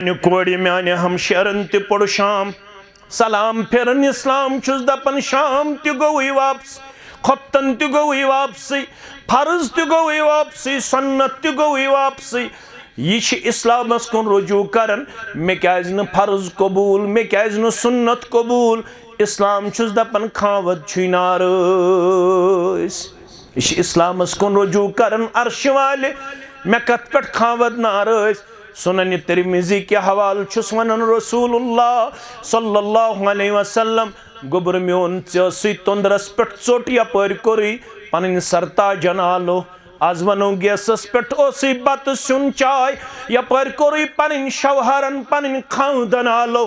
कोड़ी म्याने हम शरण ते पड़ शाम सलाम फिरन इस्लाम छुस दपन शाम ते गोई वापस खत्तन ते गोई वापसी फर्ज ते गोई वापसी सुन्नत ते गोई वापसी यह इस्लामस कुन रुजू करन मे क्याज न फर्ज कबूल मे क्याज न सुन्नत कबूल इस्लाम छुस दपन खावत छुनार यह इस्लामस कुन रुजू करन अर्श वाले मे कत पे खावत नार सुनन तिरमिज़ी के हवाल छुस वनन रसूलुल्लाह सल्लल्लाहु अलैहि वसल्लम गोबर म्योन चे तंदरस पे चोट यपर कोरी पन सरताजन आलो आज वनो गैसस पे बत सुन चाय यपर कोरी पन शवहरन पन खादन आलो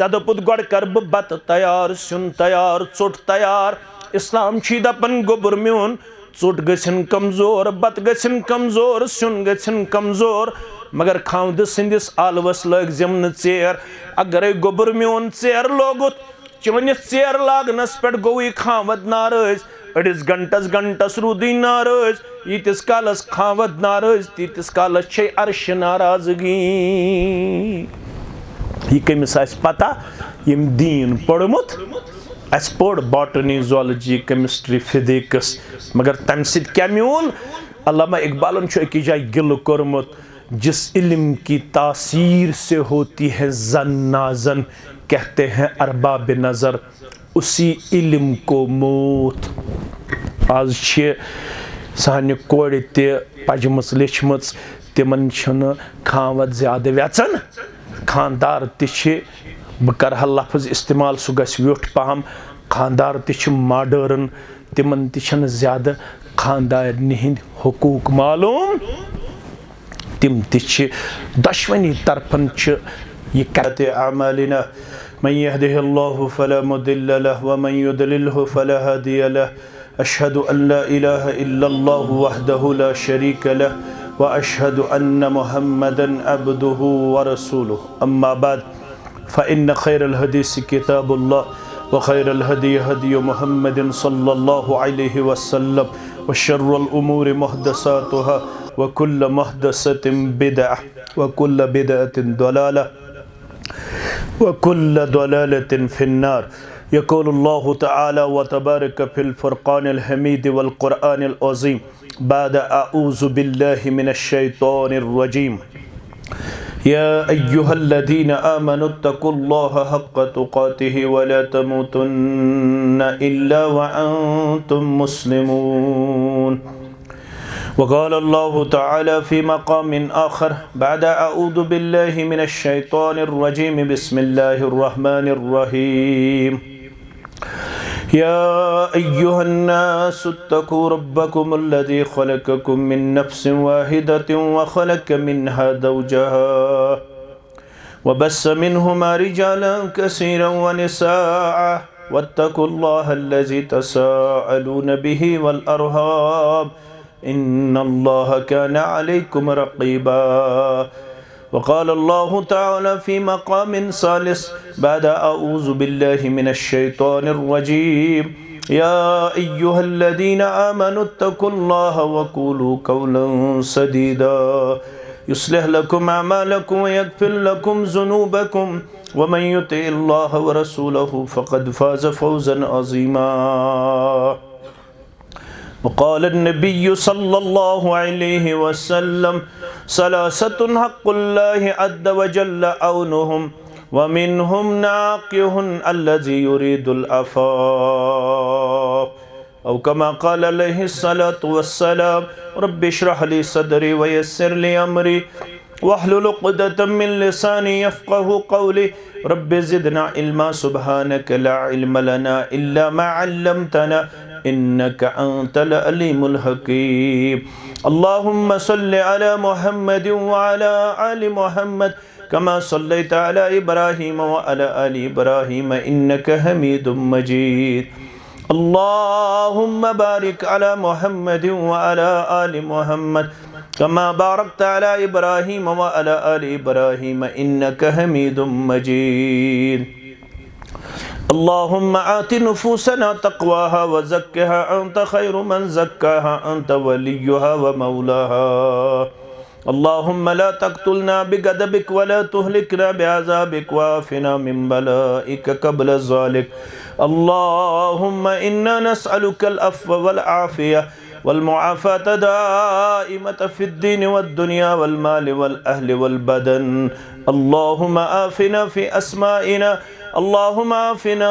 ऐ दोपुत गोड़ कर बत तैयार सुन तैयार चोट तैयार इस्लाम छी दपन गोबर म्योन चोट गछन कमजोर बत गछन कमजोर सुन गछन कमजोर मगर खाद सिंदिस आलवस लग जमन चेर अगर गोबर म्योन चेर लोगुत चवनिस चेर लागनस पे गोई खावत नारज अड़िस घंटस रूदी नारज यीतिस कालस खावत नारज तीतिस कालस छे अर्श नाराजगी यह कमिस आस पता यम दीन पढ़मुत अस पढ़ बॉटनी ज़ूलॉजी केमिस्ट्री फिजिक्स मगर तम सित क्या म्यूल अल्लामा इकबालन छो एक जाय गिल कोरमुत जिस इल्म की तासीर से होती है जन नाजन कहते हैं अरबाब नज़र उसी इल्म को मौत आज सान कोड़ तजमस लिचम तिमन खावत ज्यादा व्यचन खानदार बह कर लफ्ज इस्तेमाल सह गस व्युठ पहम खानदार मॉडर्न तिमन ज्यादा खानदारनि हिंद हुकूक मालूम तिम दशवनी तरफन यह करते अमालिना मन यहदिहिल्लाहु फला मुदिल्ल लहु व मन युद्लिल्हु फला हादिय लहु अशहदु अन ला इलाहा इल्लल्लाहु वहदहु ला शरीक लहु व अशहदु अन्न मुहम्मदन अब्दुहु व रसूलुहु अम्मा बाद फ़इन्न खैरल हदीस किताबुल्लाह व खैरल हदी हदी मुहम्मदिन सल्लल्लाहु अलैहि वसल्लम व शर्रुल उमूरि मुहदसातुहा व कुल्ल मुहदसतिन बिदअह व कुल्ल बिदअतिन दलालह व कुल्ल दलालतिन फिन्नार यक़ूलुल्लाहु तआला व तबारक फिल फ़ुरक़ानिल हमीद वल क़ुरआनिल अज़ीम बाद अऊज़ु बिल्लाहि मिनश शैतानिर रजीम या अय्युहल्लज़ीना आमनुत्तक़ुल्लाहा हक़्क़ तुक़ातिहि व ला तमूतुन्ना इल्ला व अंतुम मुस्लिमून वक़ाल अल्लाहु तआला फ़ी मक़ामिन आख़र बाद अऊज़ु बिल्लाहि मिनश शैतानिर रजीम बिस्मिल्लाहिर रहमानिर रहीम या अय्युहन्नासुत्तक़ू रब्बकुमुल्लज़ी ख़लक़कुम मिन नफ़्सिन वाहिदतिन व ख़लक़ मिन्हा ज़ौजहा व बस्स मिन्हुमा रिजालन कसीरन व निसाअ वत्तक़ुल्लाहल्लज़ी तसाअलून बिही वल अर्हाम इन्नल्लाहा काना अलैकुम रक़ीबा वक़ाल अल्लाहु तआला फ़ी मक़ामिन सालिस बाद अऊज़ु बिल्लाहि मिनश शैतानिर रजीम या अय्युहल्लज़ीना आमनुत्तक़ुल्लाहा व क़ूलू क़ौलन सदीदा युस्लिह लकुम अमालकुम व यग़फ़िर लकुम ज़ुनूबकुम व मन युतिइल्लाह व रसूलहु फ़क़द फ़ाज़ फ़ौज़न अज़ीमा वक़ाल अन्नबिय्यु सल्लल्लाहु अलैहि वसल्लम सलासतुन हक़्क़ुल्लाहि अज़्ज़ व जल्ल औनुहुम व मिन्हुम नाक़िहुन अल्लज़ी युरीदुल अफ़ाफ़ औ कमा क़ाल अलैहिस्सलातु वस्सलाम रब्बि इश्रह ली सदरी व यस्सिर ली अमरी वहलुल उक़दतम मिन लिसानी यफ़क़हू क़ौली रब्बि ज़िदना इल्मा सुब्हानक ला इल्म लना इल्ला मा अल्लमतना इन्नका अंतल अलीमुल हकीम अल्लाहुम्मा सल्लि अला मुहम्मद व अला आलि मुहम्मद कमा सल्लैता अला इब्राहीम व अला आलि इब्राहीम इन्नका हमीदुम मजीद अल्लाहुम्मा बारिक अला मुहम्मद व अला आलि मुहम्मद कमा बारकता अला इब्राहीम व अला आलि इब्राहीम इन्नका हमीदुम मजीद अल्लाहुम्मा आति नुफूसना तक़वाहा व ज़क्किहा अंत खैरु मन ज़क्काहा अंत वलियुहा व मौलाहा अल्लाहुम्मा ला तक़्तुलना बिग़ज़बिक वला तुहलिकना बिअज़ाबिक वाफ़िना मिन बलाइक क़ब्ल ज़ालिक। अल्लाहुम्मा इन्ना नस्अलुकल अफ़्व वल आफ़िया वल मुआफ़ात दाइमत फ़िद्दीन वद्दुनिया वल माल वल अहल वल बदन। अल्लाहुम्मा आफ़िना फ़ी अस्माइना, अल्लाहुम्मा आफ़िना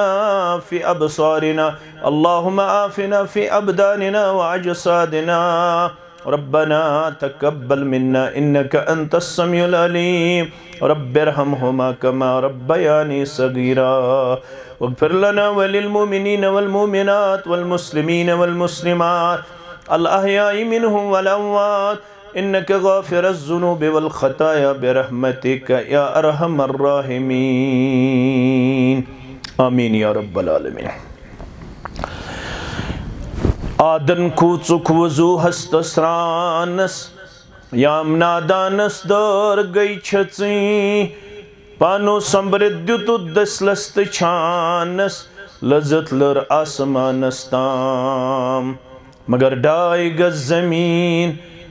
फ़ी अबसारिना, अल्लाहुम्मा आफ़िना फ़ी अबदानिना व अजसादिना। रब्बना तक़ब्बल मिन्ना इन्नका अंतस समीउल अलीम। रब्बिरहमहुमा कमा रब्बयानी सगीरा। वग़फ़िर लना व लिल मुमिनीन वल मुमिनात वल मुस्लिमीन वल मुस्लिमात अल अहयाई मिनहुम वल अमवात इन्नका गाफ़िरुज़ ज़ुनूबि वल ख़ताया बिरहमतिका या अरहमर राहिमीन। आमीन या रब्बल आलमीन। आदन कूचुक वज़ू हस्तस्रानस याम नादानस दर गई छची पानो समृद्युतु दसलस्त छानस लज़त लर आसमानस ताम मगर डाई गज ज़मीन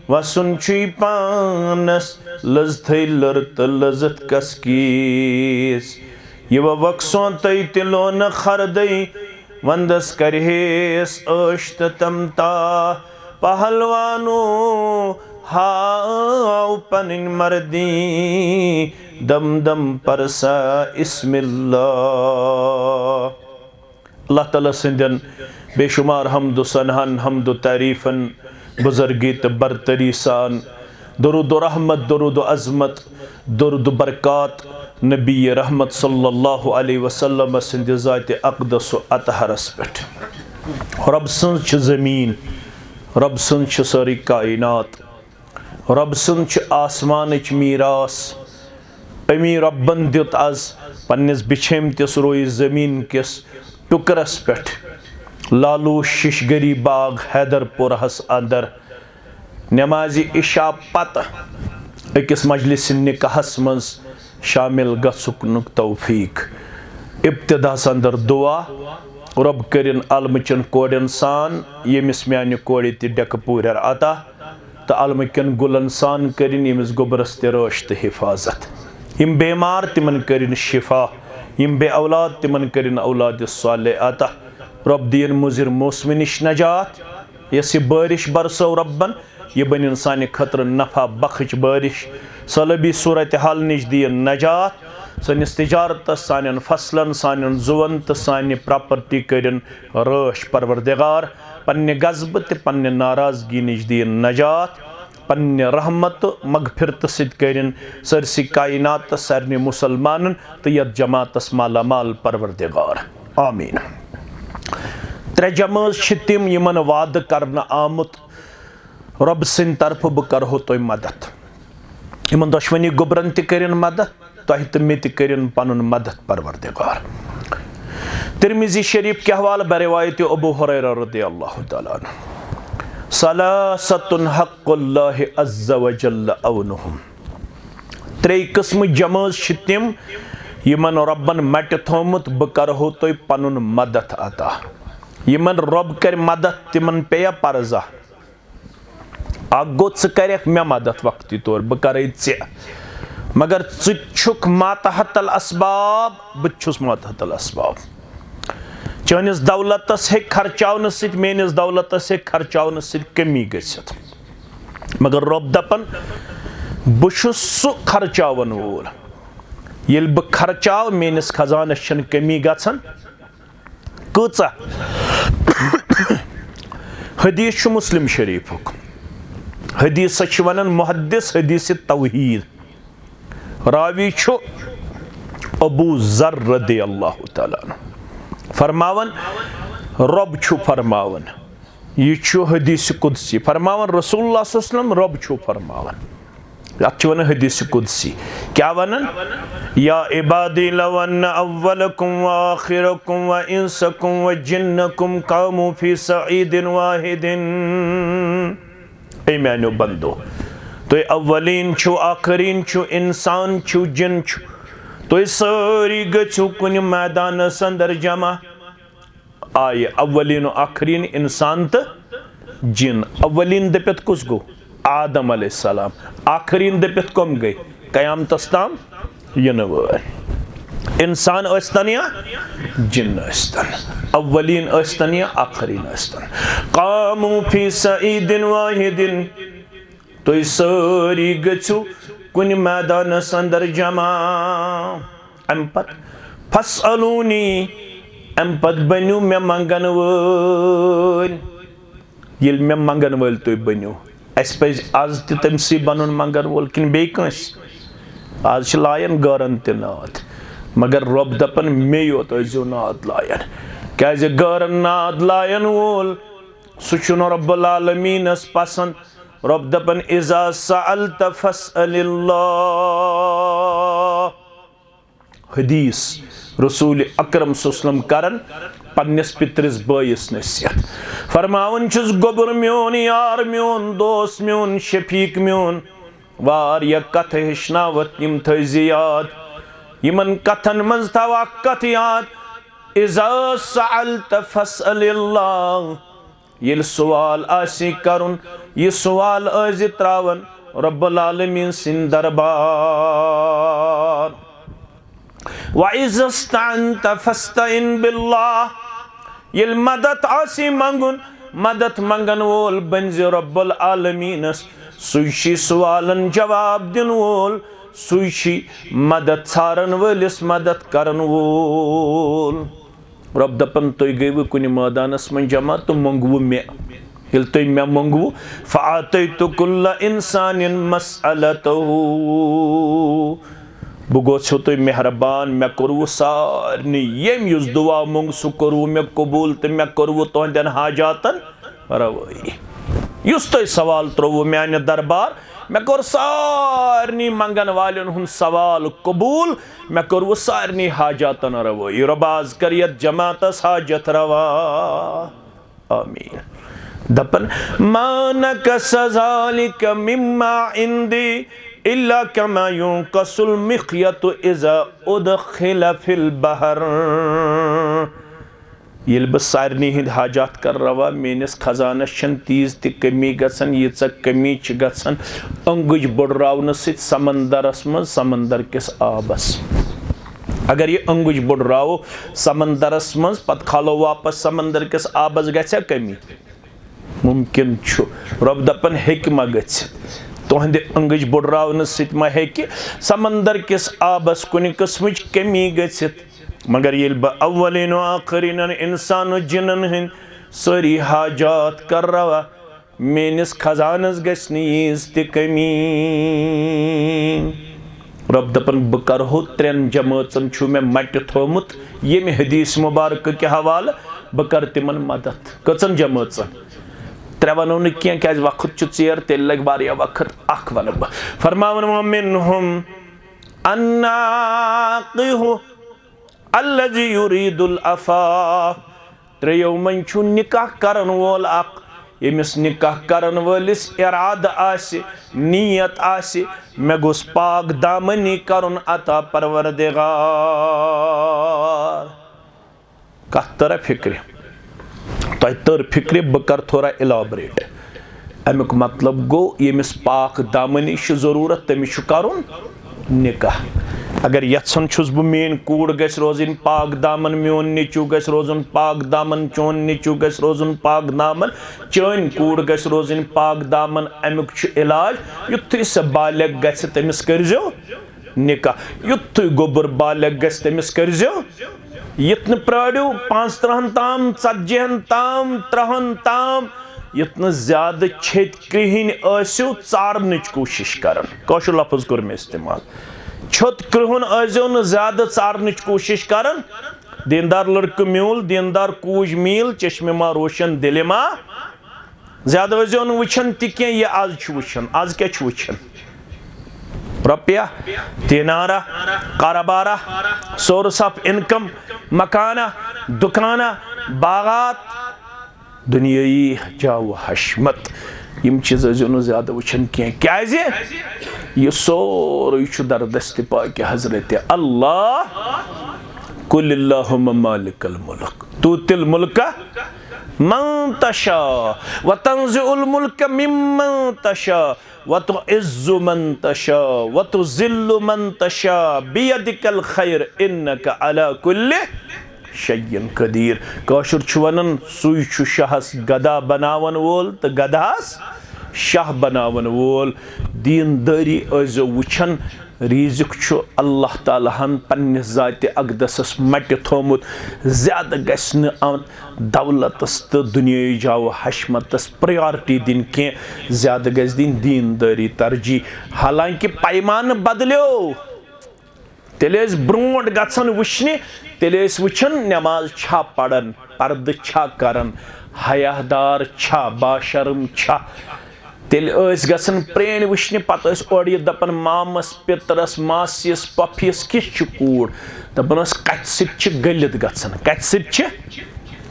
वसुन छी पानस लज़थई लर त लज़त कसकीस ये वक्सों तई तिलो न खरदई वंदस करहेस अश्त तमता पहलवानो हाउ पनिन मर्दी दम दम परसा इस्मिल्लाह। अल्लाह ताला सिंदन बेशुमार हमदु सनहन हमदु तारीफन बुजुर्गी त बरतरी सान दुरूद रहमत दुरूद अज़मत दुरूद बरकात नबी रहमत सल्लल्लाहु अलैहि वसल्लम सिंद ज़ात अक़दस अतहरस पेट। रब सन्द छ ज़मीन, रब सन्द छ सारी कायनात, रब सन्द छ आसमानच मीरास। अमी रब्बन दित आज पन्निस बिछेमतिस रोई ज़मीन किस टुकरस पेट लालू शिशगरी बाग हैदरपुर हस अंदर नमाज़ी इशा पत अकिस मजलिस निकाहस मज शामिल गसुक तौफीक। इब्तिदा अंदर दुआ रब करिन अलमचन कोड़न सान यमिस म्यान कोड़ डेक पूर अता तो अलमकन गुलन सान करिन यमिस गोबरस रश तो हिफाजत। यम बेमार तिमन करिन शिफा, यम बे औलाद तिमन करिन औलाद साले अता। रब दिन मुजिर मौसम निश नजात यस बारिश बरसो रब्बन यह बन सान खतर नफा बख्श बारिश। सलबी सूरत हाल निश दिन नजात सनिस तिजारत सान फसलन सान जुवन तो सान प्रॉपर्टी करिन रश परवरदिगार। पन्ने गज़ब ते पन्ने नाराजगी निश दिन नजात, पन्ने रहमत मगफिरत सिद करिन सरसी कायनात सारने मुसलमान तो यत जमातस मालामाल परवरदिगार आमीन। त्रे जमात तिम यमन वाद करना आमुत रब सिंद तरफ बह करहो तुम मदद। यमन दुश्मनी गुबरन तरिन मदद तुह तो मे तरिन पनुन मदद परवरदिगार। तिरमिज़ी शरीफ के हवाले बरिवायत अबू हुरैरा रज़ियल्लाहु तआला अन्हु सलासतुन हक़्क़ुल्लाहि अज़्ज़ व जल्ल औनुहुम। त्रे किस्म जमात तिम यमन रब्बन मट थोमुत बह करहो तुम पनुन मदद अता। यमन रब कर मदद तिमन पेया परजा गो क मे मदद वक्ती तौर बह कर मगर छुक मातहतल असबाब बस मातहतल असबाब। चनिस दौलतस हे खर्चावन सत मेनिस दौलतस हे खर्चावन सत कमी गसित मगर रब दपन बस सह खर्चावन वोल येल बह खर्चाव मेनिस खजानस छन कमी गछन। कचा हदीस मुस्लिम शरीफुक हदीस वन मुहद्दिस हदीस तौहीद रावी अबू ज़र रज़ियल्लाहु तआला अन्हु फरमावन रब फरमावन यह हदीस कुदसी फरमावन रसूलुल्लाह सल्लल्लाहु अलैहि वसल्लम रब फरमावन अत वन हदीस कुदसी क्या वनन या इबादी लव अन्न अव्वलकुम व आखिरकुम व इंसकुम व जिन्नकुम कामू फी सईदिन वाहिदिन। ए मैनो बंदो तो अव्वलीन छु आखरीन छु इंसान छु जिन छु तो सारी गु कुन मैदान अंदर जमा आय अव्वलीन आखरीन इंसान तो जिन। अव्वलीन दपित कुस गो आदम अलैहिस्सलाम आखरीन दपित कम गई कयामतस ताम यन वल इंसान अस्तन या जिन्न अस्तन अव्वलीन अस्तन या आखरीन अस्तन कामू फी सईदिन वाहिदिन तो सारी गु कुन मैदानस अंदर जमा अम पत फसअलूनी अम पत बनु मे मंगन वल ये मे मंगन वल तुम बनो अस पे आज तमसी बन मंगन वोल कि बेस आज लायन गरन त नाद मगर रब दपन मे योत जो नाद लायन क्या गरन नाद लायन वोल सह रब्बुल आलमीनस पसंद रब दपन इज़ा सअल्त फस्अलिल्लाह हदीस रसूल अकरम सल्लल्लाहु करन पन्नस पितरस बायस नसीहत फरमावन छुस गोबर म्योन यार म्योन दोस्त म्योन शफीक म्योन वारिया कथ हेचनावत यम थज याद यमन कथन मज थवा कथ याद इज़ा सअल्त फस्अलिल्लाह ये सवाल आसी करुन ये सवाल आज़ त्रावन रब्बुल आलमीन सिन दरबार वइज़ा इस्तअनत फस्तइन बिल्लाह ये मदद आसी मंगुन मदद मंगन वोल बंज रब्बुल आलमीनस सुशी सवालन जवाब दिन वोल सुशी मदद छारन वलिस मदद करन वोल रब दपन तुम गई कुन मैदानस मन जमा तो मंगवु मे ये तुम मे मंगवु फ़अतयतु कुल्ल इंसान मसअलतहु बह गो तुम मेहरबान मे कर्वु सारनी यम युस दुआ मंग सह कर्वु मे कबूल तो मे कर्वु तुहदन हाजातन रवाई युस तुम सवाल त्रोवु माने दरबार मे कोर सारनी मंगन वालन हुन सवाल कबूल मे कर्वु सारनी हाजातन रवाई रबाज कर यत जमातस हाजत रवा आमीन दपन मानक सज़ालिक मिम्मा इंदी इल्ला कमा युंकसुल मिख्यतु इज़ा उदखिल फिल बहर ये बह सारनी हिंद हाजात कर रवा मेनिस खजानस छन तीज ति कमी गसन यीच कमी च गसन अंगुज बुड़रावन सित समंदरस मज समंदर किस आबस अगर ये अंगुज बुड़रावो समंदरस मज पत खालो वापस समंदर किस आबस गछा कमी मुमकिन छु रब दपन हेक मा गछित तुहंद अंगज बुड़रावन सित मा हेक समंदर किस आबस कुन किस्मच कमी गछित मगर ये बह अव्वलिन व आखरीन इंसान जिनन हिंद सारी हाजात कर रवा मेनिस खजानस गछ यीज ति कमी रब दपन बह करहो त्रेन जमातन छु मे मट थोमुत ये हदीस मुबारक के हवाले बह कर तिमन मदद कचन जमातन त्रे वनो न क्या क्या वक्त छु चेर तेल लग वारिया वक्त अख वन बह फरमावन मिनहुम अन्नाक़िहु अल्लज़ी युरीदुल अफ़ाफ़ त्रेयो मन छु निकाह करन वोल अख यमिस निकाह करन वलिस इराद आसि नियत आसि मे गोस पाक दामनी करन अता परवरदिगार कथ तर फिक्र तह तर फिक्र बह कर थोड़ा इलाबरेट अमुक मतलब गो यमिस पाक दामनी जरूरत तमिस करुन निकाह अगर यछन छुस बह मेन कूड़ गछ रोजन पाक दामन मोन निचू गछ रोजन पाक दामन चोन निचू गछ रोजन पाक दामन चन कूड़ गछ रोजन पाक दामन अमुक इलाज युथु सह बालिग गछ तमिस करजो निकाह युथु गोबर बालिग गछ तमिस करजो यत्न प्राड़ो 35 ताम 40 ताम 30 ताम यत्न ज्यादा 36 आसो चारनच कोशिश करन कौशल लफ्ज कर मे इस्तेमाल 36 आजो न ज्यादा चारनच कोशिश करन दीनदार लड़क म्यूल दीनदार कूज मील चश्मे मा रोशन दिल मा ज्यादा आजो न वचन ति ये आज वचन आज क्या वचन रुपया दिनारा कारोबारा सोर्स ऑफ इनकम मकाना दुकाना बागात दुनियाई जाओ हशमत यम चीज जो ज्यादा वचन क्या ये सोरे दरदस्त पाक हजरत अल्लाह कुल्लिल्लाहुम्मा मालिकल मुल्क तुतिल मुल्का मन तशा व तंज़िउल मुल्क मिम्मन तशा व तुइज़्ज़ु मन तशा व तुज़िल्लु मन तशा बियदिकल खैर इन्नका अला कुल्लि शय्इन कदीर। काशुर छु वनन सुई छु शाहस गदा बनावन वोल तो गदास शाह बनावन वोल। दीनदारी अजो वुछन रिज़्क छु अल्लाह ताला हन पन्निस ज़ाते अक़दसस मट थोमुत। ज़्यादा गछ न दौलतस तो दुनियाई जाओ हशमतस प्रायोरिटी दिन के, ज़्यादा गछ दिन दीनदारी तरजी। हालांकि पैमान बदलो तेले ब्रोट गन वुचने तेले वुचन नमाज छा पढ़न, पर्द छा करन, हयादार छा, बाशर्म छा। तेल गसन प्रेन वुचने पत ओर दपन मामस पितरस मासियस पफियस किस कूड़ दपन कत सत गलित गसन कत सत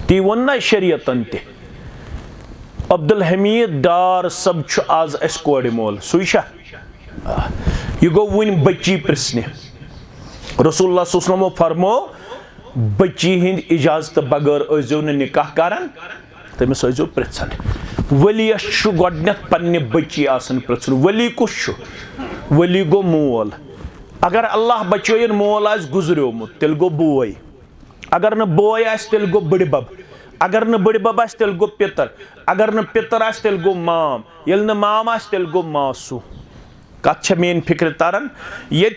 ती वोन ना शरीयतन ते। अब्दुल हमीद डार सब आज अस कोड़ मोल सुशा यह गो वन बच्ची प्रश्न। रसूलुल्लाह सल्लल्लाहु अलैहि वसल्लम फरमो बच्ची हिंद इजाजत बगैर अजो निकाह करान तमिस अजो पृछन। वलियस गोडनेथ पन्ने बच्ची आसन पृछन वली कुछ वली गो मोल। अगर अल्लाह बचोयन मोल आस गुजरियोमुत तेल गो बोय, अगर न बोय आस तेल गो बड़बब, अगर न बड़बब आस तेल गो पितर, अगर न पितर आस तेल गो माम, येल न माम आस तेल गो मासू। कत मेन फिक्र तरन ये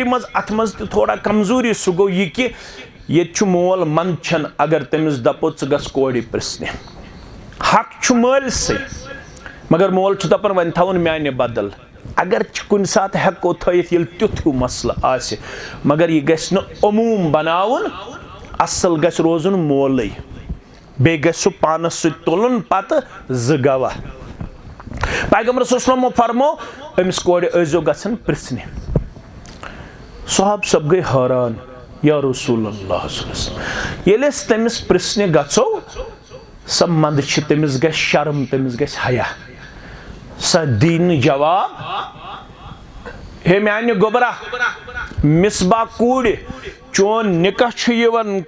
मज अत मज थोड़ा कमजोरी सह गो यह कि ये मोल मन छन अगर तमिस दपो च गस कोड़ी प्रश्न हक छु माल से मगर मोल छु दपन वन थवन म्याने बदल। अगर कुन सात हेको थयित येल त्युथ हु मसला आसे मगर यह गस न अमूम बनाउन असल गस रोजुन मोलै बे गस पानस सु तुलन पत ज गवाह। पैगंबर सल्लल्लाहु अलैहि वसल्लम फरमो अमिस कोड़ अजो गसन प्रश्न। साहब सब गई हैरान या रसूलुल्लाह ये तमिस प्रश्न गो स मंद तमिस ग शर्म तमिस ग हया स दीन जवाब हे म्यान गोबरा मिसबा कूड़ चोन निकाह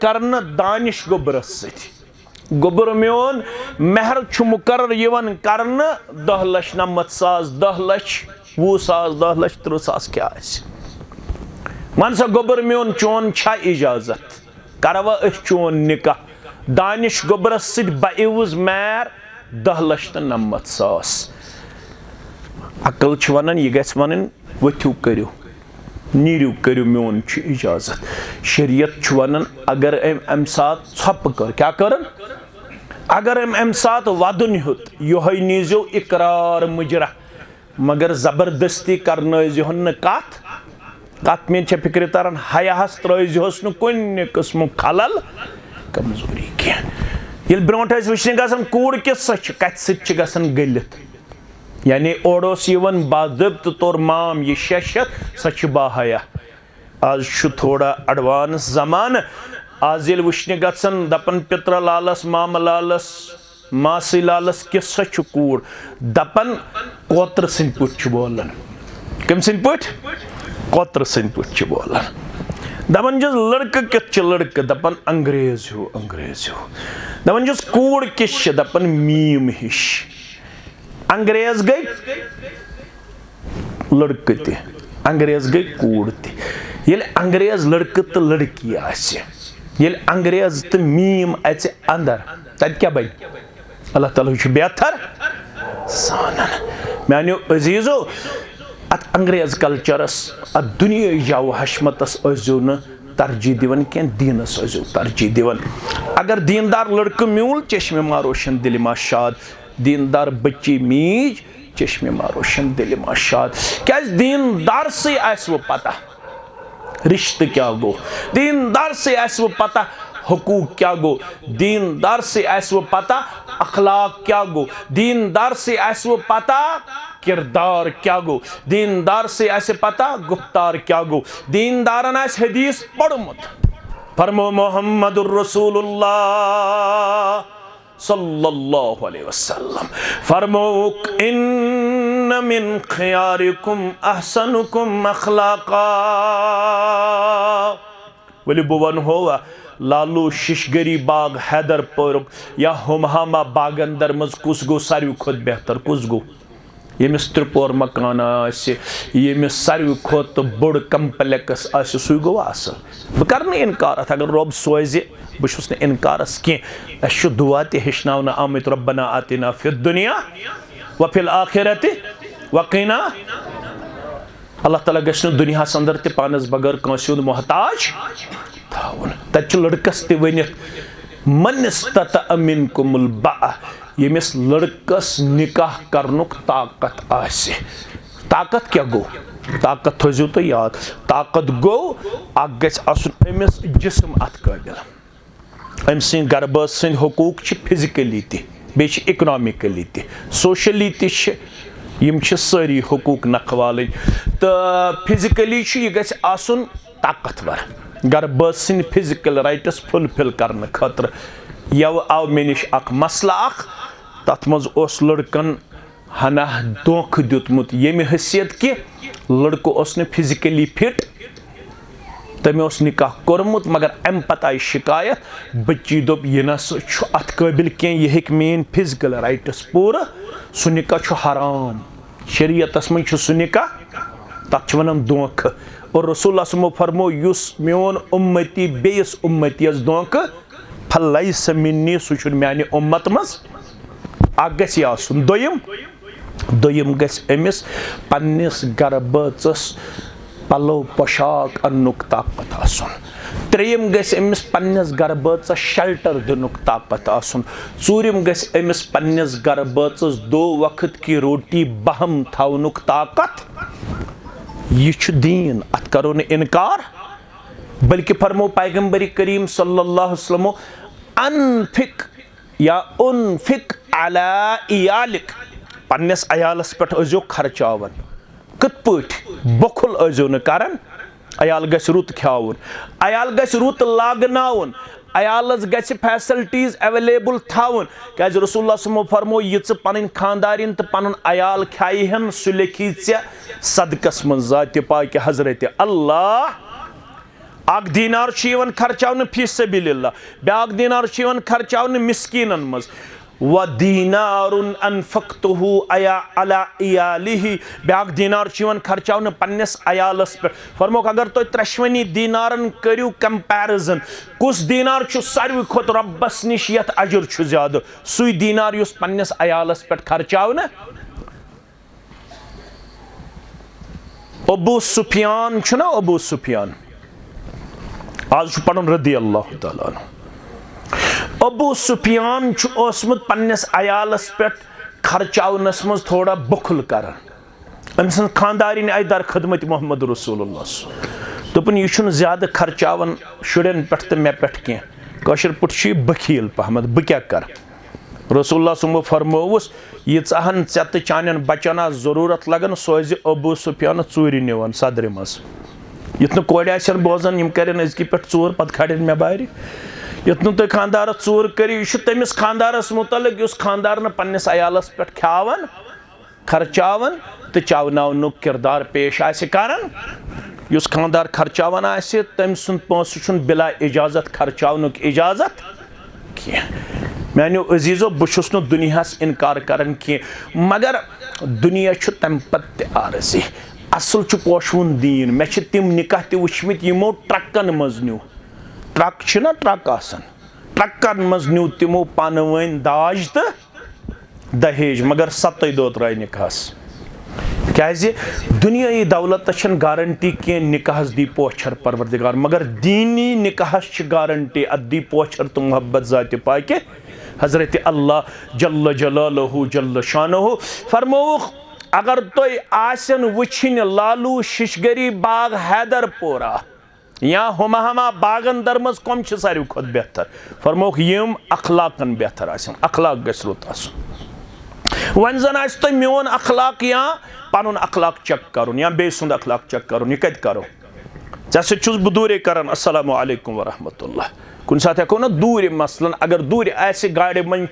करन दानिश गोबरस सत। गोबर मोन महर मुकर्रर यवन करन 10,90,000 10,20,000 10,30,000 क्या मन सा गोबर मोन चोन छा इजाजत करवा चोन निकाह दानिश गोबरस सत बवज मैर 10,90,000। अकल वन यह गस वन वथ्यू करू नीरू करू मोन इजाजत। शरीयत वन अगर अम सात छप कर क्या करन अगर अम सात वदन हेत यह नीजो इकरार मुजरा मगर जबरदस्ती करन कत कत में फिक्र तरन हयास त्रहस न कुन किस्म खलल कमजोरी कह ब्रोट वुचने गसन कूड़ कि कत सत गलित यानी ओडोस यवन बाज़ाब्त तौर माम यह 600 सच बाहया। आज थोड़ा एडवांस जमान आज ये वुचने गसन दपन पितर लालस माम लालस मासी लालस कि सच कूड़ दपन कोतर सिंद पुट बोलन कम सिंद पुट कोतर सिंद पुट बोलन दपन जस लड़क कित लड़क दपन अंग्रेज हो दपन जस कूड़ किस दपन मीम हिश। अंग्रेज गई लड़क ते अंग्रेज गई कूड़ ते ये अंग्रेज लड़क तो लड़की ये अंग्रेज तो मीम अच अंदर तब क्या बन अल्लाह ताला बेहतर सानन मानो अजीजो अत अंग्रेज कल्चरस अत दुनिया जाओ हशमतस अजो न तरजीह दिवन क्या दीनस अजो तरजीह दिवन। अगर दीनदार लड़क म्यूल चश्मे मा रोशन दिल मा शाद, दीनदार बच्ची मीज चश्मे मा रोशन दिल मा शाद। क्या दीनदार से वो पता रिश्ते क्या गो, दीनदार से वो पता हुकूक क्या गो, दीनदार से वो पता अखलाक क्या गो, दीनदार से वो पता किरदार क्या गो, दीनदार से ऐसे पता गुफ्तार क्या गो। दीनदारन हदीस पढ़मुत फरमो मोहम्मदुर रसूलुल्लाह सल्लल्लाहु अलैहि वसल्लम फरमो इन्न मिन खियारिकुम अहसनुकुम अखलाका वली बह वनो लालू शिशगरी बाग हैदरपुर या हुमहामा बागन दर मज कुस गो सारी खुद बेहतर कुस गो यमिस त्रिपोर मकान यमिस सारी खुद बोड़ कम्प्लेक्स सू गो असल बह कर इनकार अगर रब सोज बहुत इनकारस कह दुआ तचना आमित रब्बना आतिना फिद दुनिया व फिल आखिरत वक़िना अल्लाह ताला गछ दुनिया अंदर ते पानस बगैर कंसे मोहताज थावन तत लड़कस ते वनित मनस्तत अमिन कुमुल बा यमिस लड़कस निकाह करनुक ताकत आसे ताकत क्या गो ताकत थो तो याद ताकत गो अमिस जिस्म अत काबिल अम सद गर्ब सद हकूक फिजिकली ते इकनॉमिकली ते सोशली ते यम सारी हकूक नखवाल तो फिजिकली यह गछ आसन ताकतवर गर्ब सद फिजिकल राइट्स फुलफिल करने खतर यव आव मे निश मसला तथ मज लड़कन हना धोख दितमुत यमि हैसियत कि लड़को उस फिजिकली फिट तमें निकाह कोर्मुत मगर अम पत आई शिकायत बच्ची दोप यह ना अत काबिल कह यह मेन फिजिकल राइट्स पूरा सह निकाह हराम शरीयतस मं सह निकाह तथ वन धोख और रसूलुल्लाह सल्लल्लाहु अलैहि वसल्लम फरमो युस मोन उम्मती बेस उम्मतियस धोख फलैस मिन्नी सह माने उम्मत मज गि आसन दोयम गस अमिस पन्निस गर्बच पलो पोशाक अन्नुक ताकत आसन त्रेयम गस अमिस पन्निस गर्बच शेल्टर दिनुक ताकत आसन चूरिम गस अमिस पन्निस गर्बच 2 वक्त की रोटी बहम थावनुक ताकत यह दीन अत करो न इनकार बल्कि फरमो पैगंबरी करीम सल्लल्लाहु अलैहि वसल्लम अनफिक या उनफिक अला इयालिक पन्निस अयालस पे अजो खर्चावन कत पट बखुल अजो न करन अयाल गछ रुत खावन अयाल गछ रुत लागनावन अयालस गछ फैसिलिटीज अवेलेबल थावन क्या रसूलुल्लाह सल्लल्लाहु अलैहि वसल्लम फरमो यह पन खानदारिन तो पन अयाल खाइहन सु लेखी सदकस मन जात पाक हजरत अल्लाह अक दीनार खर्चावन फी सबिलिल्लाह ब्याक दीनार खर्चावन मिस्कीनन मज व दीनारुन अनफक्तहु अला इयालिही ब्याक दीनार खर्चावन पन्निस अयालस पे फरमोक अगर तो त्रेशवनी दीनारन करियो कंपैरिजन कुस दीनार सारी खुद रब्बस निश यत अजर ज्यादा सुई दीनार युस पन्निस अयालस पे खर्चावन अबू सुफियान छुना अबू सुफियान आज पढ़न रदी अल्लाह ताला अबू सुफियान ओसमुत पन्निस अयालस पे खर्चावनस मज थोड़ा बखुल करन अम सन खानदारिन आई दर खदमत मोहम्मद रसूलुल्लाह दोपन यह ज्यादा खर्चावन शुरन पे तो मे पे कह कशर पे बखील पहमत बह क्या कर रसूलुल्लाह सल्लल्लाहु फरमोवस यीहन ऐ तो चान बचन जरूरत लगन सोज अबू सुफियान चूर निवन सदर मज युथ न कोड़ आसन बोजान यम करन अजकि पे चूर पत खड़न मे बार युथ न तुम खानदार चूर करो यह तमिस खानदारस मुतलक उस खानदार न पन्निस अयालस पे खावन खर्चावन तो चवनावनुक किरदार पेश आसे करन उस खानदार खर्चावन आसे तम सुन पोंसु बिला इजाजत खर्चावनुक इजाजत कह मानो अजीजो बहुस दुनियास इनकार करन कह मगर दुनिया तम पत आरजी असल पोशवन दीन मे तिम निकाह त वुचमित यमो ट्रकन मज न्यू ट्रक ना ट्रक आसन ट्रकन मज न्यू तिमो पान वन दाज तो दहेज मगर 7 दो त्राय निकाहस क्या दुनियाई दौलत गारंटी कह निकाहस दी पोछर परवरदिगार मगर दीनी निकाहस गारंटी अद दी पोछर तो मोहब्बत जात पाक हजरत अल्लाह जल्ल जलालहु जल्ल शानहु फरमोख अगर तुम आसन वुछन लालू शिशगरी बाग हैदरपोरा या हुमहामा बागन दर मज कम सारी खुद बेहतर फरमोख यम अखलाकन बेहतर आसन अखलाक गछ रुत आसन वन जन आस तुम मोन अखलाक या पन अखलाक चेक करुन या बे सुंद अखलाक चेक करुन यह कत करो ऐ सो बह दूरे करान अस्सलामु अलैकुम वरहमतुल्लाह कुन साथ हेको ना दूर मसलन अगर दूर आसे गाड़ी मन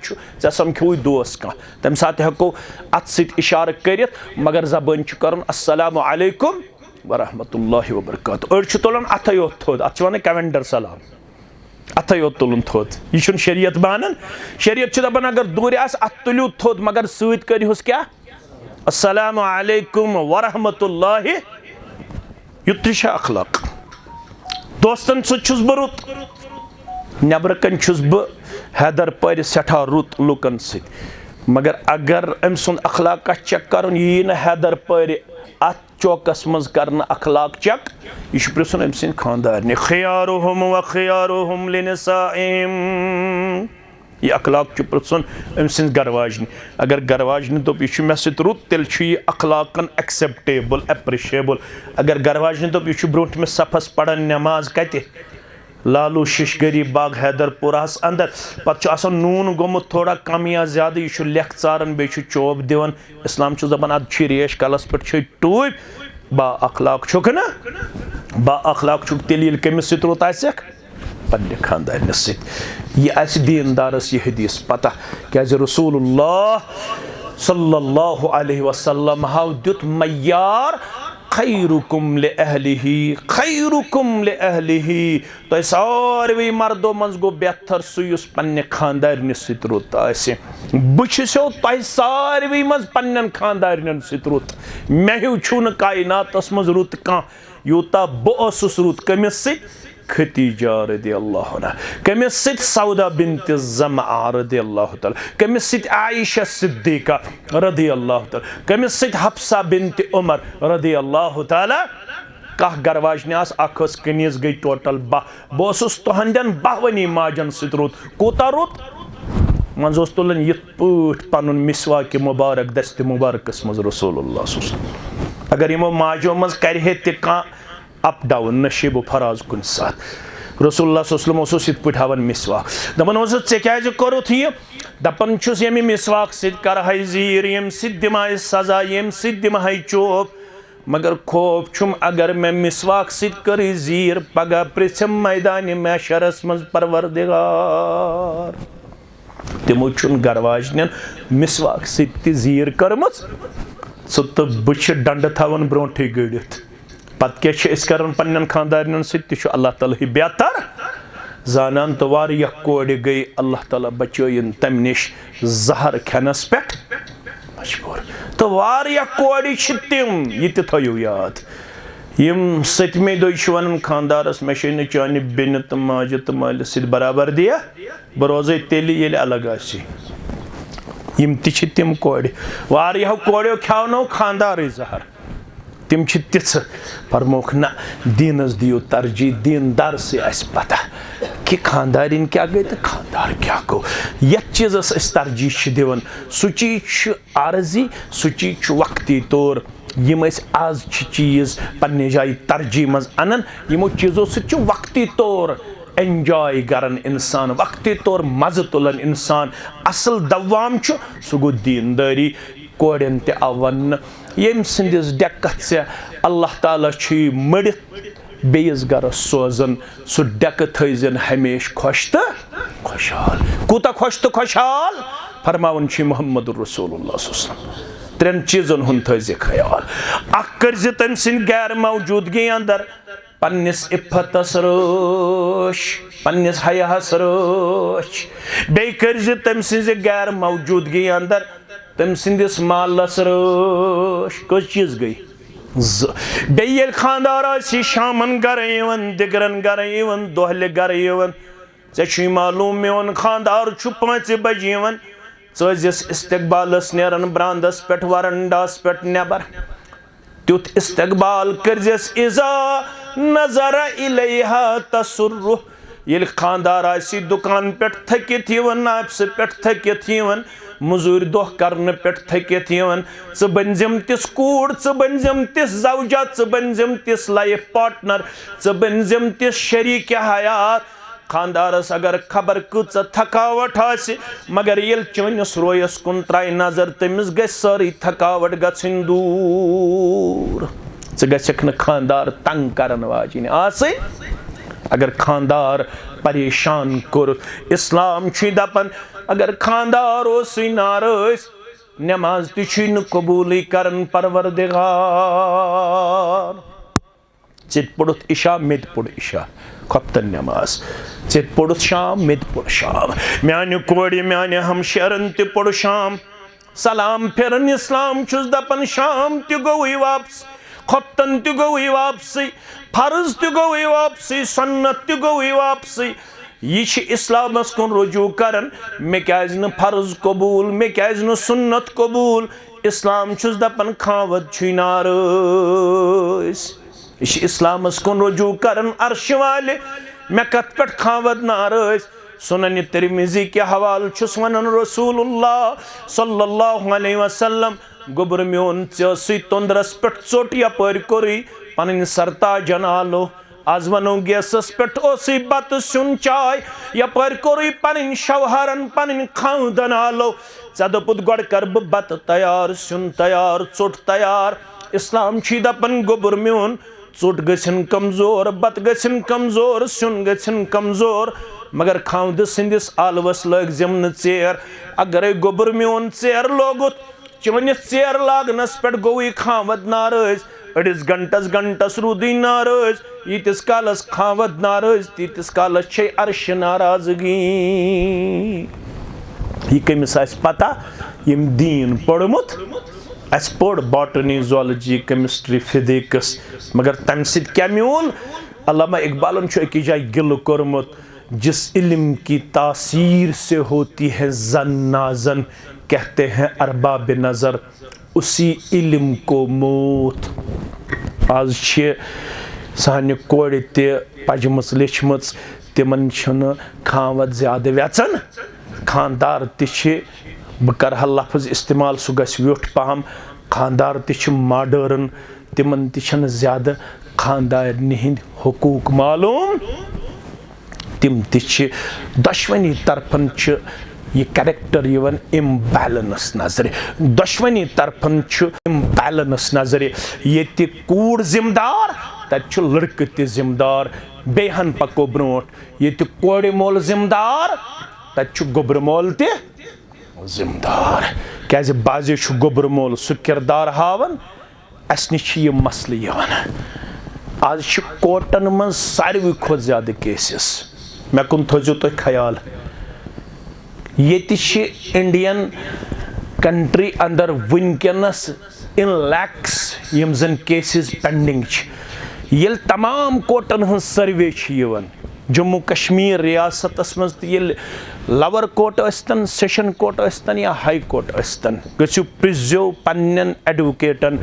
ऐ समखो दोस कह तम साथ हेको अत सत इशार करित मगर जबान करुन अस्सलामु अलैकुम वरहमतुल्लाहि वबरकातुहू। अड़ तुलान अथ योत थोद, अत वन कैलेंडर सलाम, अथ योत तुलन थोद। यह शरीयत बानन। शरीयत दपान अगर दूर अत तुलू थोद मगर सत करिहुस क्या अस्सलामु अलैकुम वरहमतुल्लाहि। युत अखलाक। दोस्तन सुस बह रुत, नबर कन बह हैदर पर सठा रुत लुकन सत, मगर अगर अम सुन अखलाक चेक कर यी न हैदर पर अत चौकस मज कर अखलाक चेक, यह प्रिसन अम सद खानदारन खियारुहुम व खियारुहुम लिनिसाइहिम। यह अखलाक प्रिसन अम सद गरवाजन। अगर गरवाजन दोप यह मे सत रुत तेल यह अखलाकन एक्सेप्टेबल एप्रिशिएबल। अगर गरवाजन दोप यह ब्रोट मे सफस पढ़न नमाज कत लालू शिशगरी बाग हैदरपुरास अंदर, पत नून गोमुत थोड़ा कम या ज्यादा, यह लेख चारान बे चोब दिवन। इस्लाम दपान अद रेश कलस पे टूब बा अखलाक छुक ना, बा अखलाक छुक तेल कमिस सत रुत आसक पन्ने खानदारन सत। यह दीनदारस यह हदीस पता क्या रसूलुल्लाह सल्लल्लाहु अलैहि वसल्लम हाव दुत मय्यार खैरुकुम ले अहलिही, खैरुकुम ले अहलिही। तो सारे मर्दों मज गो बेहतर सुस पन्ने खानदारन सत रुत आसे। बो तह सारे मज पन्न खानदारन सत रुत। मे हूँ छून कायनातस मज रुत कह यूता बस रुत कमिस सत खतीजा रदियल्लाहु अन्हा, कमिस सत सौदा बिन्त ज़मआ रदियल्लाहु तआला, कमिस सत आयशा सिद्दीका रदियल्लाहु तआला, कमिस सत हफ्सा बिन्त उमर रदियल्लाहु तआला। कह गरवाजन अखस कनीज गई टोटल 12। बस तुहंदन 12वनी माजन सत रुत। कोता रुत मज तुलन यिथ पठ पनुन मिसवाक मुबारक दस्त मुबारकस मज रसूलुल्लाह सल्लल्लाहु अलैहि वसल्लम। अगर यमो माजो मज करहे ते कह अप डाउन नशीब फराज कुन साथ रसूलुल्लाह सल्लल्लाहु अलैहि वसल्लम पे हावन मिसवाक दपन चे क्या कोरुत यह दपन यमि मिसवाक सह जीर यम दिमाय सजा यम दिमाय चोप। मगर खौफ छुम अगर मैं मिसवाक कर जीर पगह पृछम मैदान मैशरस मज परवरदिगार। तमो गरवाजन मिसवाक जीर कर्म तो बह डंड थवन ब्रोटे गड़ित। पत क्या कर पन्न खानदारन सह अल्लाह ताला बेहतर जानान। तो वारियाह कोड़ गई अल्लाह ताला बचयन तम निश जहर खेनस पे मजबूर। तो वारियाह कोड़ तिम यह थो याद यम सतमे दो वन खानदारस मे न चान बेन तो माज तो माल सत बराबर दिया बह रोज तेल ये अलग आसी। यम तिम कोड़ वारियाह कोड़ो खेवनो खानदार जहर। तिम तिथ फरमोख ना दीनस दियो तरजीह, दीनदार से आस पता कि खानदारिन क्या गई तो खानदार क्या गो। यथ चीज़स तरजीह दिवन सह चीज आर्जी, सह चीज वक्ती तौर। यम आज चीज़ पन्ने जाय तरजीह मज अनन यमो चीज़ों सह वक्ती तौर एंजॉय करन इंसान, वक्ती तौर मज़ तुलन इंसान। असल दवाम सह गो दीनदारी। कोड़न ते आव वन यम सिंदिस डेकत से अल्लाह ताला मड़ित बेस गरस सोजन सह डेक थन हमेश खुश तो खुशहाल। कूता खुश तो खुशहाल फरमावन मोहम्मद रसूलुल्लाह सल्लल्लाहु अलैहि वसल्लम। त्रेन चीजन हुन थज ख्याल। अख कर तम सिंद गैर मौजूदगी अंदर पन्निस इफ्फतस रोश, पन्निस हयास रोश। बे कर तम सिंद गैर मौजूदगी अंदर तम सिंदिस मालस रोश। कस चीज गई बे खानदार शामन गर दिगरन गर दोहल गर ऐ मालूम मेन खानदार 5 बजे ज़स इस्तकबालस नेरन ब्रांदस पे वरंडास पे नबर तुथ इस्तकबाल करजस इज़ा नजर इलैहा तसुर्रु। ये खानदार आसी दुकान पे थकित नापस पे थकित मजूर दोह करने पे थकित ज बनजम तिस कूड़, ज बनजम तिस जवजा, ज बनजम तिस लाइफ पार्टनर, ज बनजम तिस शरीक हयात। खानदारस अगर खबर कच थकावट आसि मगर ये चनिस रोयस कुन त्राय नजर तमिस ग सारी थकावट गन दूर। ज़क न खानदार तंग करन वाजिन आसि। अगर खानदार परेशान कोर इस्लाम दपन अगर खानदार नारस नमाज तबूल करन परवरदिगार। Țet pădut isha, med păd isha. Khoptan namaz. Țet pădut sham, med păd sham. Meane kori, meane hamsharan te păd sham. Salam pheran Islam chus dapan sham te goi waps. Khoptan te goi wapsi. Farz te goi wapsi. Sunnat te goi wapsi. Yeh Islamas kun ruju karan. Me kyaz ne farz kabul, me kyaz ne sunnat kabul. Islam chus dapan khawat chinaras. Yeh Islamas kun ruju karan arsh wale. Me kat pat khawat naras. Sunan Tirmizi ke hawal chus wanan Rasulullah sallallahu alaihi wasallam. Gobur meon tsiasi tondras pat chot yapar kori. Panin sarta janalo. Az vano gesas pet osi bat sun chai. Yapar kori panin shawharan panin khandan alo. Zadapud god karb bat tayar sun tayar chot tayar. Islam chidapan gobur meon. Chot gachin kamzor bat gachin kamzor sun gachin kamzor. Magar khaund sindis alvas lag zemn tser. Agar gobur meon tser logut. Chivani tser lagnas pet goi khaavad naraz. Adis gantas rudi naraz. Yitis kalas khaavad naraz. Titis kalas che arsh narazgi. Ye kemis as pata. Yim deen padmut. As pad botany, zoology, chemistry, physics. Magar tamsid kya miul. Allama Iqbalun cho ek jay gil kormut. जिस इल्म की तासीर से होती है जन नाजन कहते हैं अरबाब नज़र उसी इल्म को मौत आज साने कोड़ ते पजमस लेचमच तिमन छन खावत ज्यादा व्यचन खानदार तिछ बह करहा लफ्ज इस्तेमाल सह गछ व्योठ पहम खानदार तिछ मॉडर्न तिमन तिछन ज्यादा खानदारनि हिंद हुकूक मालूम तिम तिछ दशवनी तरफन छ ये कैरेक्टर यवन इम्बैलेंस नजर दशवनी तरफन छ इम्बैलेंस नजर ये ति कूड़ जिम्मेदार तत छ लड़क ति जिम्मेदार बेहन पको ब्रोट ये ति कोड़े मोल जिम्मेदार तत छ गोबर मोल ति जिम्मेदार क्या बाजे छ गोबर मोल सु किरदार हावन अस निश ये मसले यवन आज छ कोर्टन मन सारवी खोत ज्यादा केसेस मैं कुन थो तो ख्याल ये इंडियन कंट्री अंदर वनकस इन लैक्स यम जन केसेस पेंडिंग ये तमाम कोर्टन हज सर्वे जम्मू कश्मीर रियासतस मज लवर कोर्ट अस्तन सेशन कोर्ट अस्तन या हाई कोर्ट अस्तन गु प्रिज्यो पन्न एडवोकेटन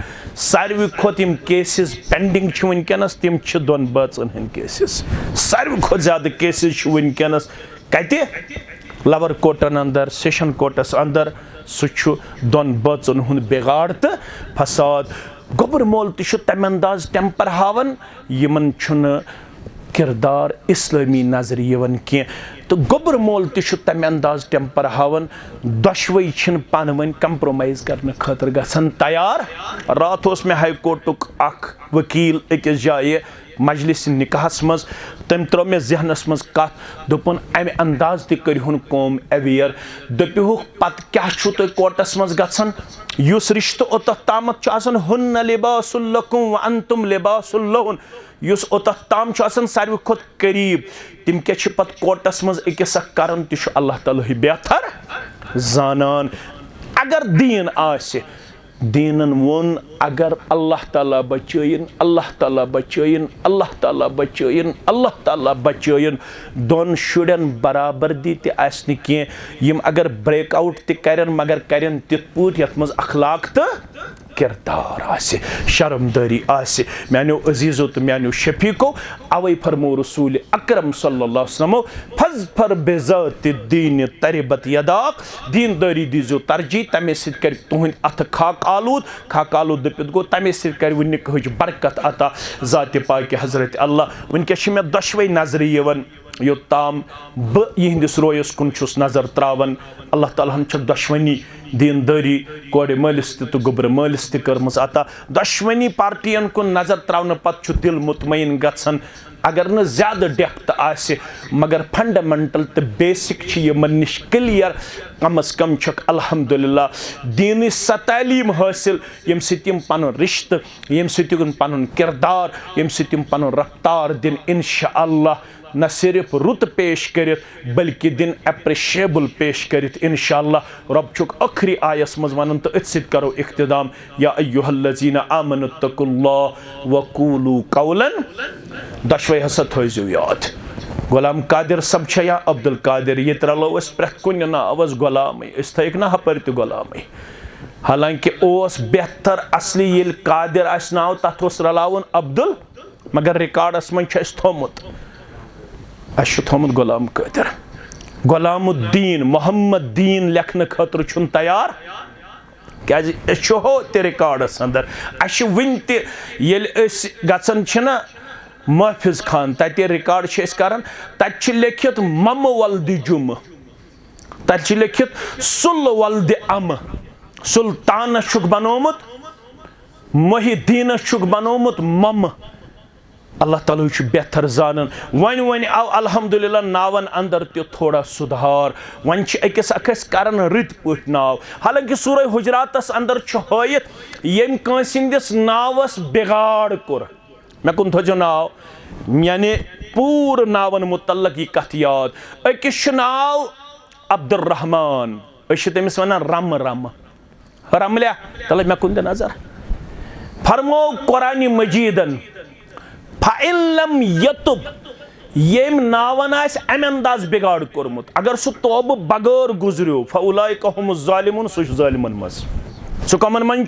सारवी खोत यम केसेस पेंडिंग वनकस तम दोन बचन हंद केसेस सारवी खोत ज्यादा केसेस वनकस कते लवर कोर्टन अंदर सेशन कोर्टस अंदर सह दोन बचन हुंद बिगाड़ तो फसाद गोबर मोल तम अंदाज टेम्पर हावन यमन किरदार इस्लामी नजर यवन की तो गोबर मोल तम अंदाज टेम्पर हावन दशवई पान वन कंप्रोमाइज करने खतर गसन तैयार रात मे हाई कोर्टुक वकील अकिस जाए मजलिस निकाहस मज तम त्रो मे जहनस मज कत दोपन अमे अंदाज तहन कौम अवेयर दपुक पत क्या तुम कोर्टस मज गसन युस रिश्त ओत तामत हुन्न लिबासुल लकुम व अंतुम लिबासुल लहुन युस ओत ताम सारवी खोत करीब तिम क्या पत कोर्टस मज अकिस करन तह अल्लाह ताला बेहतर जानन अगर दीन आसे दीनन वोन अगर अल्लाह ताला बचयन अल्लाह ताला बचयन अल्लाह ताला बचयन अल्लाह ताला बचयन दोन शुरन बराबरदी ते आसनि के यम अगर ब्रेक आउट ते करन मगर करन तित पूत यत मज अखलाक तो किरदार आसे शर्मदारी आसे म्यानो अजीजो तो म्यानो शफीको अवै फरमो रसूल अकरम सल्लल्लाहु अलैहि वसल्लम फज़फर बिज़ाति दीन तरिबत यदाक दीनदारी दीजो तरजी तमे सित कर तुहन अथ खाक आलूद दपित गो तमे सित कर वनिक हज बरकत अता ज़ात पाक हजरत अल्लाह वनकस मे दशवै नजर यवन योताम ब यहंदिस रोयस कुन छुस नजर त्रावन अल्लाह ताला हन छ दशवनी दीनदारी कोड़े मलिस तो गोबर मलिस कर्मस अता दशवनी पार्टियन कुन नजर त्रावन पत छु दिल मुतमईन गसन अगर न ज़्यादा डेप्थ आसे मगर फंडामेंटल तो बेसिक यमन निश क्लियर कम अज कम छक अल्हम्दुलिल्लाह दीनी तालीम हासिल यम सिम पन रिश्त यम सिम पन किरदार यम सिम पन रफ्तार दिन इंशाअल्लाह न सिर्फ रुत पेश करित बल्कि दिन एप्रिशिएबल पेश करित इंशाअल्लाह रब छुक आखिरी आयस मज वन तो अत करो इख्तिदाम या अय्युहल्लज़ीना आमनु तकुल्लाह वकूलू कौलन दशवे हसा थो याद गुलाम कादिर सब या अब्दुल कादिर ये रलो प्रेथ कुन नावस गुलाम थक ना हपर त गुलाम हालांकि बेहतर असली ये कादिर आस नाव तथ रलावन अब्दुल मगर रिकॉर्डस मन थोमुत थोमुत गुलाम कादिर गुलामुद्दीन मोहम्मद दीन लेखन खतर तैयार क्या हो ते रिकॉर्डस अंदर वन तन महफिज खान तत रिकॉर्ड करान तत लिखित मम वल्द जुम तत लिखित सुल वल्द अम सुल्तान बनोमुत मोहिद्दीन बनोमुत मम अल्लाह ताला बेहतर जानन वन वन आव अल्हम्दुलिल्लाह नावन अंदर ते थोड़ा सुधार वन अकिस अकस करन रित पट नाव हालांकि सूरह हुजरातस अंदर हयत यम कंसिंदिस नावस बिगाड़ कोर मे कुन थो नाव यानी पूर नावन मुतल्लक यह कथ याद अकिस नाव अब्दुर्रहमान तमिस वन रम रम रमल्या तल मे कुन नजर फरमो कुरान मजीदन फ़इल्लम यतुब येम नावन आस अम अंदाज बिगाड़ कोरमुत अगर सु तौब बगैर गुजरियो फउलाइका हुमुज़ ज़ालिमून सु ज़ालिमन मज सु कमन मन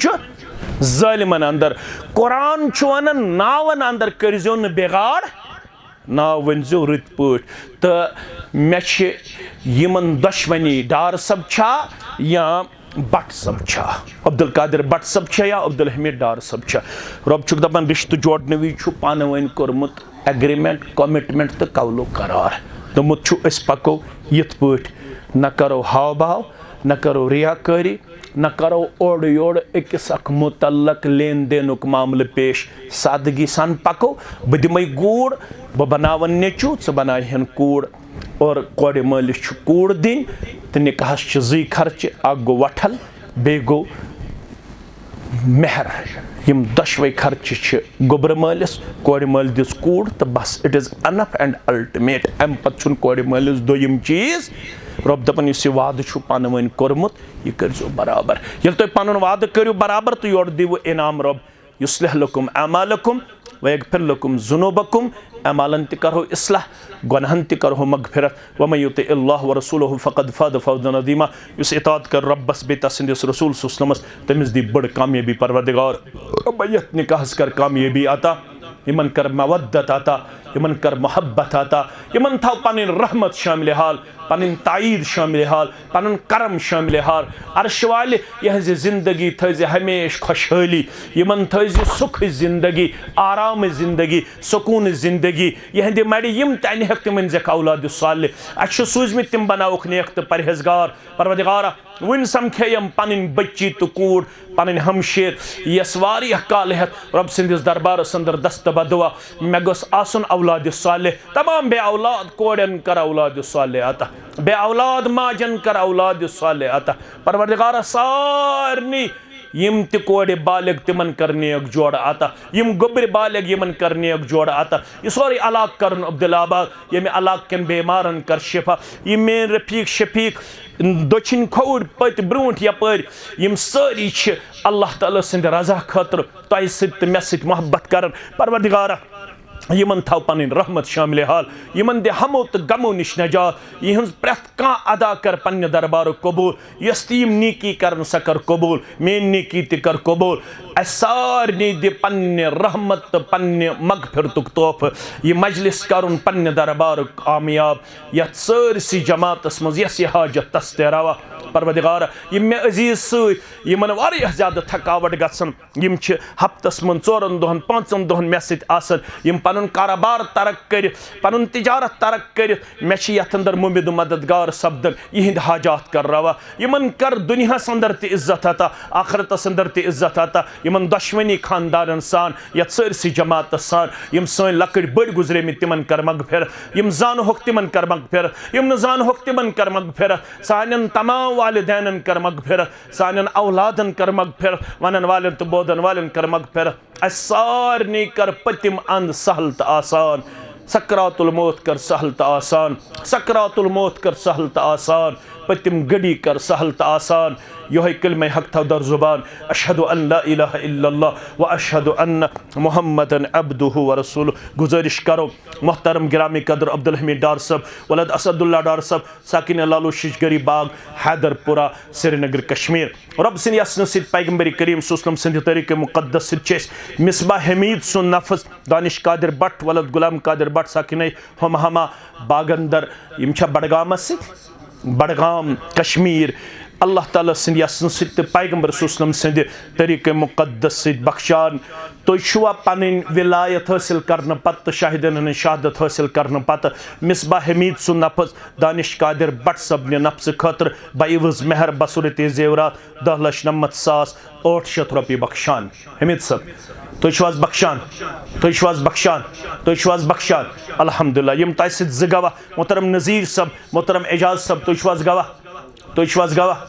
ज़ालिमन अंदर कुरान वन नावन अंदर करजो न बिगाड़ नाव वनजो रित पट तो मे यमन दशवनी डार सब छा या बट सब छा अब्दुल कादिर बट सब छा या अब्दुल हमीद डार सब छा रब छुक दपान रिश्त जोड़ने वि पान वन कोरमुत एग्रीमेंट कमिटमेंट तो कौलो करार दोमुत छु अस पको यथ पट न करो हाव भाव न करो रियाकारी न करो ओड योड अकिस अख मुतल्लक लेन देनुक मामले पेश सादगी सान पको बह दिमय गूड़ बह बनावन नेचू च बनाहन कूड़ और कोड़ मालिस कूड़ दिन तो निकाहस जी खर्च अ गो वठल बे गो मेहर यम दशवे खर्च गोबर मालिस कोड़ माल दिस कूड़ तो बस it is enough and ultimate अम पे कोड़ मालिस दोयम चीज रब दपन इस वाद पान वन कोरमुत यह करो बराबर ये तुम पन वाद करो बराबर तो योर दिव इनाम रब युस्लिह लकुम अमालकुम वयगफिर लकुम जुनूबकुम अमालन त करो इस्लाह गुनाहन त करो मगफिरत वमन युतिइल्लाह व रसूलहु फक़द फ़ाज़ फ़ौज़न अज़ीमा युस इताअत कर रब्बस बेतसिंदिस रसूल सुस्लमस तमिस दी बड़ कामयाबी परवरदिगार बैत निकाहस कर कामयाबी आता यमन कर मवद्दत आता यमन कर मोहब्बत आता यमन था पन रहमत शामिल हाल पन ताईद शामिल हाल पन करम शामिल हाल अर्श वाले यह जिंदगी थज हमेश खुशहाली यमन थज सुख जिंदगी आराम जिंदगी सुकून जिंदगी यह मरि यम तन हेक तिमन जक औलाद साल अच्छ सूजमित तिम बनावक नेक तो परहेजगार परवरदिगारा वन समखेयम पन बच्ची तो कूड़ पन हमशेर यस वारियह काल हेत रब सिंदिस दरबारस अंदर दस्त बदुआ मे गोस आसन औलाद साल तमाम बे औलाद कोड़न कर औलाद साल अता बे औलाद माजन कर औलाद साल अता परवरदिगारा सारनी यम त कोड़ बालिग तिमन कर नेक जोड़ आता यम गोबर बालिग यमन कर नेक जोड़ आता यह सोरे अलाक कर अब्दुलाबाद यम अलाक कन बेमारन कर शिफा यह मेन रफीक शफीक दक्षिण खोड़ पत ब्रोट यपर यम सारी अल्लाह ताला सिंद रजा खतर तह सत मे सत मोहब्बत कर परवरदिगारा यमन थाव पन रहमत शामिल हाल यमन दे हमो तो गमो निश नजात यह प्रेथ कह अदा कर पन्ने दरबार कबूल यस तीम नीकी कर स कर कबूल मेन नीकी त कर कबूल सारे दे पन्ने रहमत तो पन्ने मगफिरतुक तोहफ यह मजलिस कर पन्ने दरबार कामयाब यथ सारसी जमातस मज यस हाजत तस रवा परवदिगार यम मे अजीज समन वारियाह ज़्यादा थकावट गसन यम छ हफ्तस मन 4 दोहन 5 दोहन मे सत आसन यम पनुन कारोबार तरक कर पनुन तिजारत तरक कर मे छ यथ अंदर मुमिद मददगार सब्दन यहिंद हाजात कर रवा यमन कर दुनिया अंदर त इज्जत अता आखिरत अंदर त इज्जत अता यमन दुश्मनी खानदारन सान यथ सरसी जमात सान यम सन लकड़ बड़ गुजरे में तिमन कर मगफिर यम जान होक तिमन कर मगफिर यम न जान होक तिमन कर मगफिर सानन तमाम वालिदैन कर मगफिर सानन औलादन कर मगफिर वनन वालन तो बोदन वालन कर मगफिर सारनी कर पतिम अंद सहल त आसान सकरातुल मौत कर सहल त आसान सकरातुल मौत कर सहल त आसान पतिम गड़ी कर सहल त आसान यह कलमे हक था दर जुबान अशहदु अन ला इलाहा इल्लल्लाह व अशहदु अन्न मुहम्मदन अब्दुहु व रसूलुहु। गुजारिश करो मोहतरम गिरामी कदर अब्दुल हमीद डार साहब वलद असदुल्ला डार साहब साकिन लालू शिशगरी बाग हैदरपुरा श्रीनगर कश्मीर रब सिन यसन सिद पैगंबर करीम सल्लल्लाहु अलैहि वसल्लम तरीके मुकद्दस सिद चेस मिसबाह हमीद सुन नफस दानिश कादिर बट वलद गुलाम कादिर बट साकिन हम बागंदर यम छ बडगाम सिद बडगाम कश्मीर अल्लाह ताला सिंद यसन सिद पैगंबर सल्लल्लाहु अलैहि वसल्लम सिंद तरीके मुकद्दस सिद बख्शान तो छुआ पन विलायत हासिल करने पत शाहिदन शहादत हासिल करने पत मिसबाह हमीद सुन नफस दानिश कादिर बट सब ने नफ्स खतर बाइवज मेहर बसूरत जेवरात 10,90,800 रुपये बख्शान हमीद सब तुझवाज बख्शान तुझवाज बख्शान तुझवाज बख्शान अल्हम्दुलिल्लाह यम तय सिद गवाह मोहतरम नज़ीर सब मोहतरम एजाज सब तुझवाज गवाह तुझवाज गवाह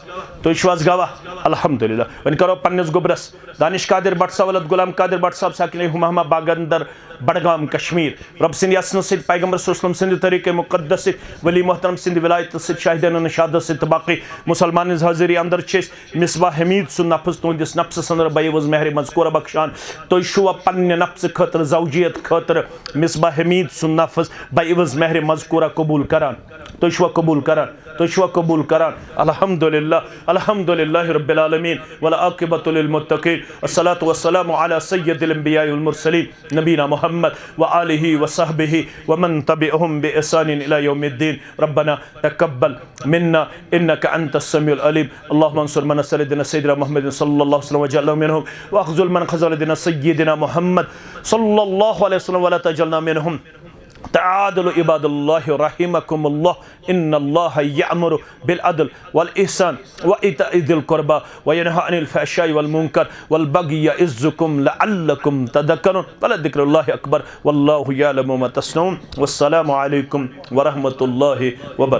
तुझवाज गवाह अल्हम्दुलिल्लाह वन करो पन्नस गुबरस दानिश कादिर बट साहब वलद गुलाम कादिर बट साहब साकिन हुमामा बागंदर बडगाम कश्मीर रब सिंद यसन सिद पैगंबर सल्लल्लाहु अलैहि वसल्लम सिंद तरीके मुकद्दस वली मोहतरम सिंद विलायत सिद शाहिदन शहादत सिद बाकी मुसलमान हाजिरी अंदर चेस मिसबाह हमीद सुन नफ्स तुंदिस नफ्स अंदर बाइवज मेहर मजकूर बख्शान तो शुआ पन्ने नफ्स खतर जौजियत खतर मिसबाह हमीद सुन नफ्स बाइवज मेहर मजकूरा कबूल करान तो शुआ कबूल करान तो शुआ कबूल करान अल्हम्दुलिल्लाह रब्बिल आलमीन वल आकिबतु लिल मुत्तकीन अस्सलातु वस्सलामु अला सय्यदिल अंबिया वल मुरसलीन नबीना मुहम्मद व आलिहि व सहबिहि व मन तबिअहुम बि ihsan इला यौमिद्दीन रब्बना तक़ब्बल मिन्ना इन्नका अंतस समीउल अलीम अल्लाहुम्मा अंसुर मन सल्लल्लाहु सय्यिदना मुहम्मद सल्लल्लाहु अलैहि वसल्लम वजअलना मिनहुम व अख़ज़ुल मन ख़ज़लना सय्यिदना मुहम्मद सल्लल्लाहु अलैहि वसल्लम वला तजअलना मिनहुम तआदलु इबादुल्लाहि रहिमकुमुल्लाह इन्नल्लाह यअमुरु बिल अदल वल इहसान व इताइ ज़िल कुरबा व यनहा अनिल फ़हशाइ वल मुनकर वल बग़ी यइज़्ज़ुकुम लअल्लकुम तज़क्करून वलज़िक्रुल्लाहि अकबर वल्लाहु यअलमु मा तस्नऊन वस्सलामु अलैकुम व रहमतुल्लाहि व बरकातुहू।